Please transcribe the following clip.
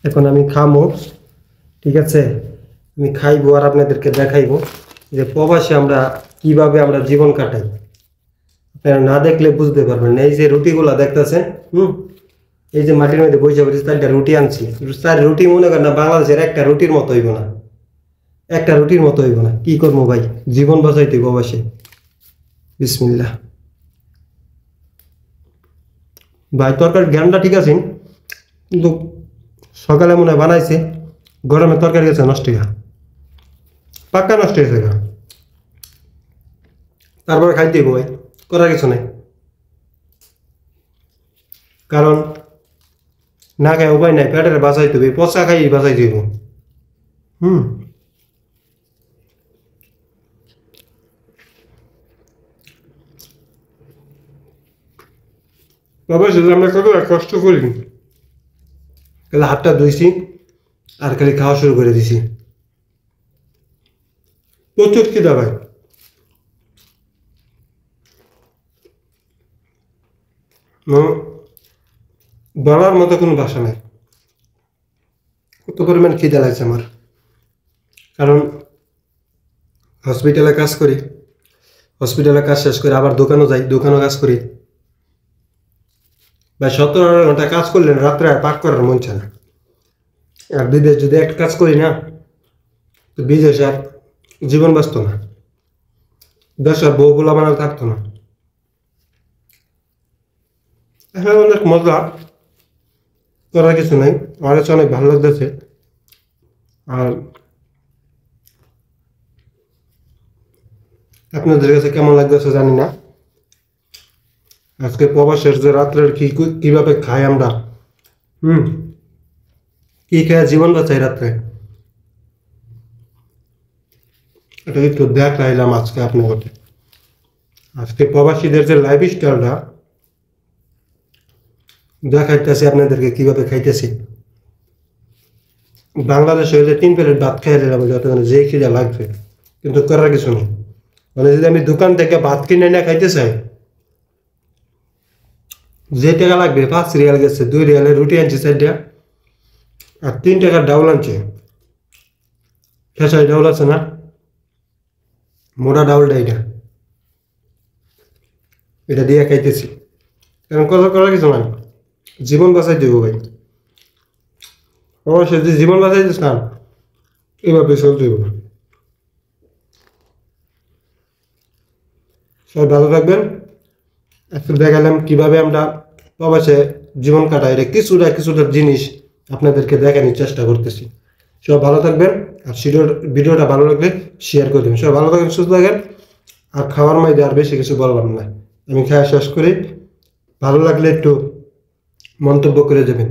এখন আমি খামো, ঠিক আছে? আমি খাইবো আর আপনাদেরকে দেখাইবো যে প্রবাসে আমরা কিভাবে আমরা জীবন কাটাই। আপনারা না দেখলে বুঝতে পারবেন না। এই যে রুটিগুলা দেখতেছেন, এই যে মাটির মধ্যে বসে বসে 4টা রুটি আনছি। 4 রুটি মনে করেন না বাংলাদেশের একটা রুটির মতো হইব না, একটা রুটির মতো হইব না। কি করবো ভাই, জীবন বাঁচাইতে প্রবাসে। বিসমিল্লাহ। ভাই তরকারি জ্ঞানটা ঠিক আছে, কিন্তু সকালে মনে হয় বানাইছে, গরমে তরকারি গেছে নষ্ট হয়ে, পাক্কা নষ্ট হয়েছে গা। তারপরে খাইতে হইব ভাই, করার কিছু নাই। কারণ না খাই উপায় নাই, পেটের বাঁচাইতে হবে, পচা খাই বাঁচাইতে হইব। অবশ্যই আমরা কত কষ্ট করি, খালি হাতটা ধুইছি আর খালি খাওয়া শুরু করে দিছি। প্রচুর খিদা ভাই। বলার মতো কোনো ভাষা নাই, কত পরিমাণ খিদা লাগছে আমার। কারণ হসপিটালে কাজ করি, হসপিটালে কাজ শেষ করে আবার দোকানও যাই, দোকানও কাজ করি ভাই। 17 ঘন্টা কাজ করলেন রাত্রে আর পাক করার মন চায় না। আর বিদেশ যদি একটা কাজ করি না, তো বিদেশে আর জীবন বাঁচত না, দেশের বউ গোলা বানানো থাকতো না। এখন অনেক মজা, করার কিছু নাই। আমার কাছে অনেক ভালো লাগতেছে। আর আপনাদের কাছে কেমন লাগতেছে জানি না। আজকে প্রবাসের যে রাত্রের কিভাবে খাই আমরা, কি খেয়ে জীবন বাঁচাই রাত্রে, এটা একটু দেখাইলাম আজকে আপনাকে। আজকে প্রবাসীদের যে লাইফ স্টাইলটা দেখাইতেছি আপনাদেরকে, কিভাবে খাইতেছি। বাংলাদেশে হইলে 3 প্লেট ভাত খেয়ে দিলাম যত যে খিদা লাগবে, কিন্তু করার কিছু নেই। মানে যদি আমি দোকান থেকে ভাত কিনে না খাইতে চাই, যে টাকা লাগবে 5 রিয়াল গেছে, 2 রিয়ালের রুটি আনছি 4টা, আর 3 টাকার ডাউল আনছে। খেসারি ডাউল আছে না, মোটা ডাউলটা, এটা দিয়ে খাইতেছি। কারণ কথা করার কিছু নাই, জীবন বাঁচাই দেবো ভাই। অবশ্যই যদি জীবন বাঁচাইতেছ না, এইভাবে চলতে দেবো। সবাই ভালো থাকবেন। একটু দেখালাম কিভাবে আমরা প্রবাসে জীবন কাটাই, এটা কিছুটা জিনিস আপনাদেরকে দেখানোর চেষ্টা করতেছি। সবাই ভালো থাকবেন। আর ভিডিওটা ভালো লাগলে শেয়ার করে দেবেন। সবাই ভালো থাকবেন, সুস্থ থাকেন। আর খাওয়ার মধ্যে আর বেশি কিছু বললাম না, আমি খাওয়া শেষ করি। ভালো লাগলে একটু মন্তব্য করে দেবেন।